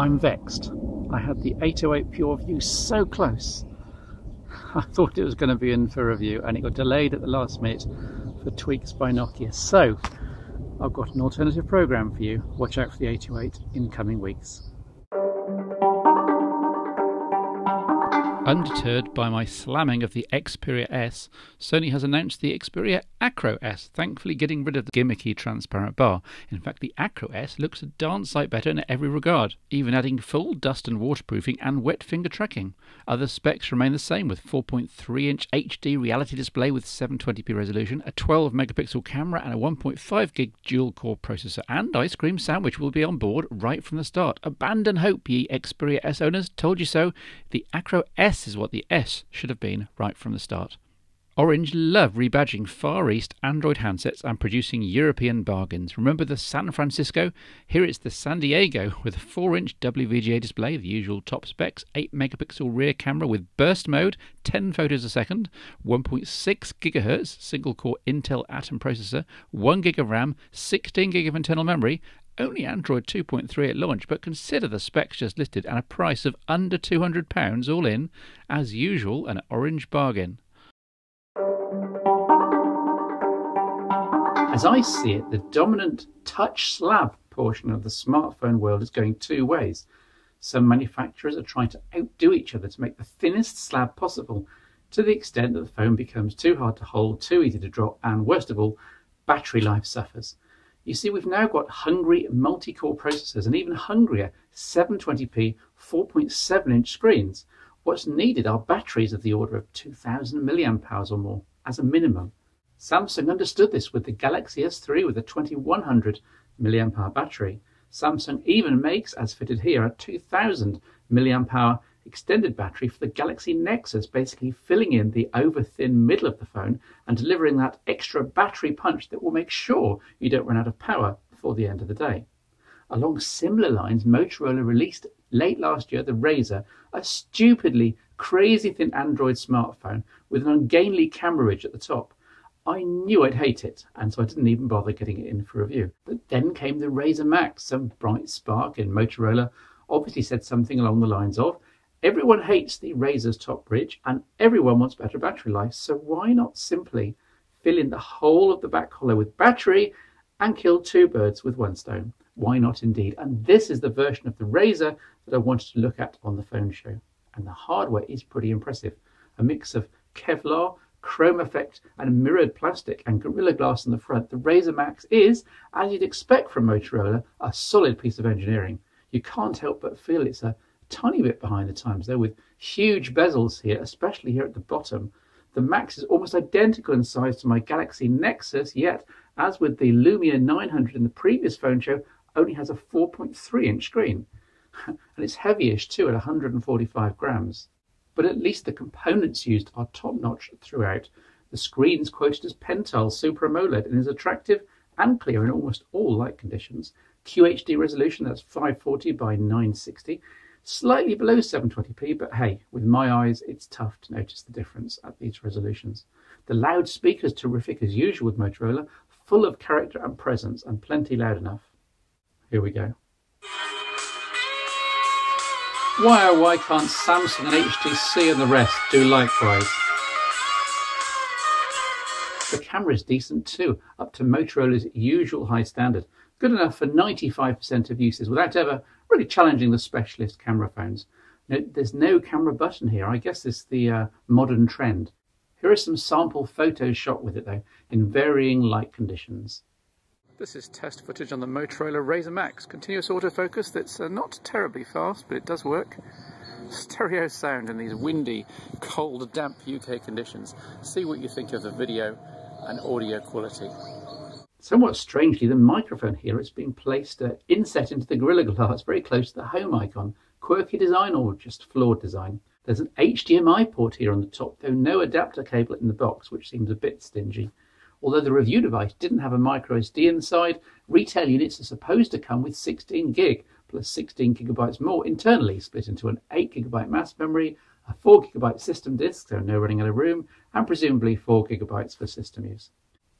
I'm vexed. I had the 808 PureView so close. I thought it was going to be in for review and it got delayed at the last minute for tweaks by Nokia. So I've got an alternative program for you. Watch out for the 808 in coming weeks. Undeterred by my slamming of the Xperia S, Sony has announced the Xperia Acro S, thankfully getting rid of the gimmicky transparent bar. In fact, the Acro S looks a darn sight better in every regard, even adding full dust and waterproofing and wet finger tracking. Other specs remain the same, with 4.3-inch HD reality display with 720p resolution, a 12-megapixel camera and a 1.5 GHz dual-core processor, and Ice Cream Sandwich will be on board right from the start. Abandon hope, ye Xperia S owners, told you so. The Acro S is what the S should have been right from the start. Orange love rebadging Far East Android handsets and producing European bargains. Remember the San Francisco? Here it's the San Diego with a 4-inch WVGA display, the usual top specs, 8-megapixel rear camera with burst mode, 10 photos a second, 1.6 GHz single-core Intel Atom processor, 1 GB of RAM, 16 GB of internal memory. Only Android 2.3 at launch, but consider the specs just listed and a price of under £200 all in. As usual, an orange bargain. As I see it, the dominant touch slab portion of the smartphone world is going two ways. Some manufacturers are trying to outdo each other to make the thinnest slab possible, to the extent that the phone becomes too hard to hold, too easy to drop, and worst of all, battery life suffers. You see, we've now got hungry multi-core processors and even hungrier 720p 4.7-inch screens. What's needed are batteries of the order of 2000 mAh or more as a minimum. Samsung understood this with the Galaxy S3 with a 2100 mAh battery. Samsung even makes, as fitted here, a 2000 mAh extended battery for the Galaxy Nexus, basically filling in the over-thin middle of the phone and delivering that extra battery punch that will make sure you don't run out of power before the end of the day. Along similar lines, Motorola released late last year the Razr, a stupidly crazy thin Android smartphone with an ungainly camera ridge at the top. I knew I'd hate it, and so I didn't even bother getting it in for review. But then came the Razr Max. Some bright spark in Motorola obviously said something along the lines of, everyone hates the Razr's top ridge and everyone wants better battery life, so why not simply fill in the whole of the back hollow with battery and kill two birds with one stone? Why not indeed? And this is the version of the Razr that I wanted to look at on the phone show. And the hardware is pretty impressive. A mix of Kevlar, chrome effect and mirrored plastic and Gorilla Glass on the front. The Razr Max is, as you'd expect from Motorola, a solid piece of engineering. You can't help but feel it's a tiny bit behind the times though, with huge bezels here, especially here at the bottom. The Max is almost identical in size to my Galaxy Nexus, yet, as with the Lumia 900 in the previous phone show, only has a 4.3-inch screen. And it's heavyish too at 145 grams. But at least the components used are top-notch throughout. The screen's quoted as Pental Super AMOLED and is attractive and clear in almost all light conditions. QHD resolution, that's 540 by 960. Slightly below 720p, but hey, with my eyes, it's tough to notice the difference at these resolutions. The loudspeaker's terrific as usual with Motorola, full of character and presence, and plenty loud enough. Here we go. Why oh why can't Samsung and HTC and the rest do likewise? The camera is decent too, up to Motorola's usual high standard. Good enough for 95% of uses without ever really challenging the specialist camera phones. There's no camera button here. I guess it's the modern trend. Here are some sample photos shot with it though, in varying light conditions. This is test footage on the Motorola Razr Max. Continuous autofocus that's not terribly fast, but it does work. Stereo sound in these windy, cold, damp UK conditions. See what you think of the video and audio quality. Somewhat strangely, the microphone here is being placed inset into the Gorilla Glass very close to the home icon. Quirky design or just flawed design. There's an HDMI port here on the top, though no adapter cable in the box, which seems a bit stingy. Although the review device didn't have a micro SD inside, retail units are supposed to come with 16 gig plus 16 gigabytes more internally, split into an 8 gigabyte mass memory, a 4 gigabyte system disk, so no running out of room, and presumably 4 gigabytes for system use.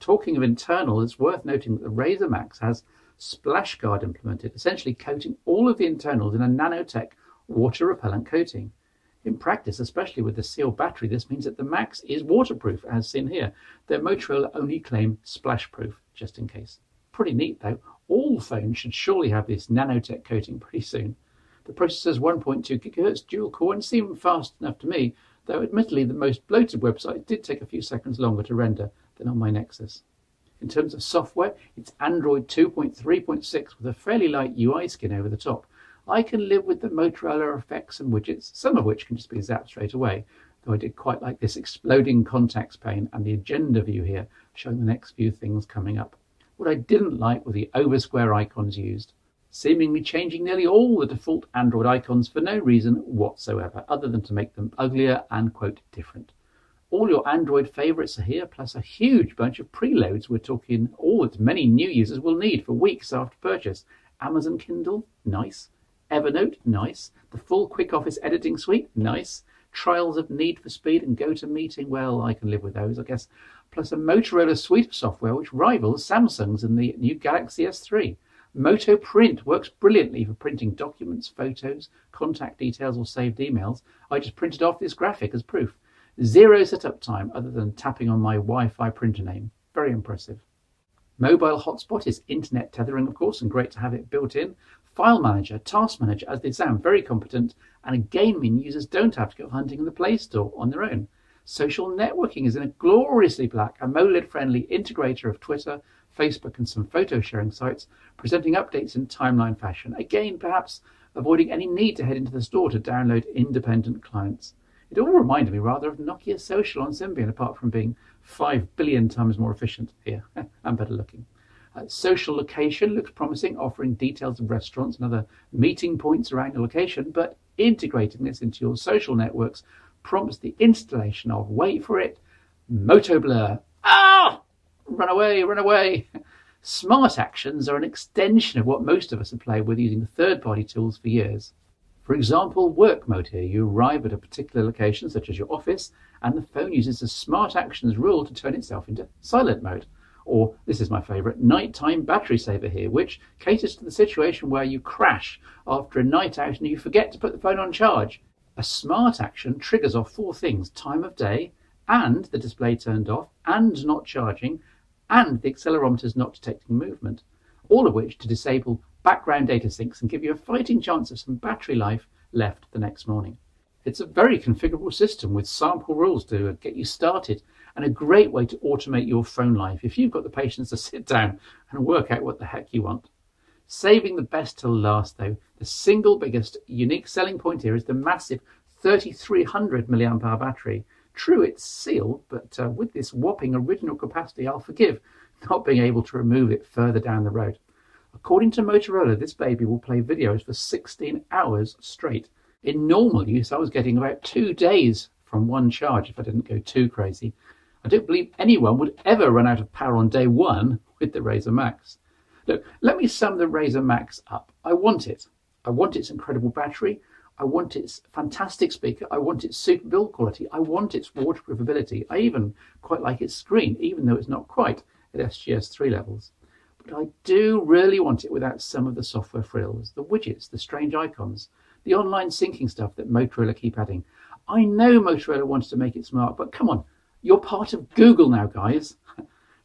Talking of internal, it's worth noting that the Razr Max has SplashGuard implemented, essentially coating all of the internals in a nanotech water-repellent coating. In practice, especially with the sealed battery, this means that the Max is waterproof, as seen here, though Motorola only claim splashproof, just in case. Pretty neat though. All phones should surely have this nanotech coating pretty soon. The processor's 1.2 GHz dual core and seemed fast enough to me, though admittedly the most bloated website did take a few seconds longer to render than on my Nexus. In terms of software, it's Android 2.3.6 with a fairly light UI skin over the top. I can live with the Motorola effects and widgets, some of which can just be zapped straight away, though I did quite like this exploding contacts pane and the agenda view here, showing the next few things coming up. What I didn't like were the over-square icons used, seemingly changing nearly all the default Android icons for no reason whatsoever, other than to make them uglier and, quote, different. All your Android favourites are here, plus a huge bunch of preloads. We're talking all that many new users will need for weeks after purchase. Amazon Kindle, nice. Evernote, nice. The full QuickOffice editing suite, nice. Trials of Need for Speed and GoToMeeting, well, I can live with those, I guess. Plus a Motorola suite of software which rivals Samsung's in the new Galaxy S3. Moto Print works brilliantly for printing documents, photos, contact details or saved emails. I just printed off this graphic as proof. Zero setup time other than tapping on my Wi-Fi printer name. Very impressive. Mobile hotspot is internet tethering, of course, and great to have it built in. File manager, task manager, as they sound, very competent, and again mean users don't have to go hunting in the Play Store on their own. Social networking is in a gloriously black, AMOLED-friendly integrator of Twitter, Facebook and some photo sharing sites, presenting updates in timeline fashion, again perhaps avoiding any need to head into the store to download independent clients. It all reminded me rather of Nokia Social on Symbian, apart from being 5 billion times more efficient here and better looking. Social location looks promising, offering details of restaurants and other meeting points around your location, but integrating this into your social networks prompts the installation of, wait for it, MotoBlur. Ah! Run away, run away. Smart actions are an extension of what most of us have played with using third-party tools for years. For example, work mode here. You arrive at a particular location, such as your office, and the phone uses the smart actions rule to turn itself into silent mode. Or, this is my favourite, nighttime battery saver here, which caters to the situation where you crash after a night out and you forget to put the phone on charge. A smart action triggers off 4 things: time of day, and the display turned off, and not charging, and the accelerometers not detecting movement, all of which to disable background data syncs and give you a fighting chance of some battery life left the next morning. It's a very configurable system with sample rules to get you started, and a great way to automate your phone life if you've got the patience to sit down and work out what the heck you want. Saving the best till last though, the single biggest unique selling point here is the massive 3300 mAh battery. True, it's sealed, but with this whopping original capacity, I'll forgive not being able to remove it further down the road. According to Motorola, this baby will play videos for 16 hours straight. In normal use, I was getting about 2 days from one charge if I didn't go too crazy. I don't believe anyone would ever run out of power on day 1 with the Razer Max. Look, let me sum the Razer Max up. I want it. I want its incredible battery. I want its fantastic speaker. I want its super build quality. I want its waterproof ability. I even quite like its screen, even though it's not quite at SGS 3 levels. But I do really want it without some of the software frills, the widgets, the strange icons, the online syncing stuff that Motorola keep adding. I know Motorola wanted to make it smart, but come on, you're part of Google now, guys.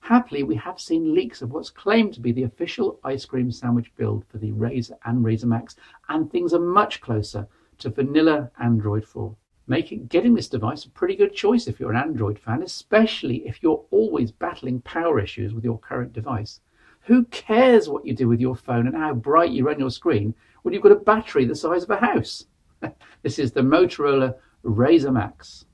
Happily, we have seen leaks of what's claimed to be the official ice cream sandwich build for the Razer and Razer Max, and things are much closer to vanilla Android 4. Making getting this device a pretty good choice if you're an Android fan, especially if you're always battling power issues with your current device. Who cares what you do with your phone and how bright you run your screen when you've got a battery the size of a house? This is the Motorola Razer Max.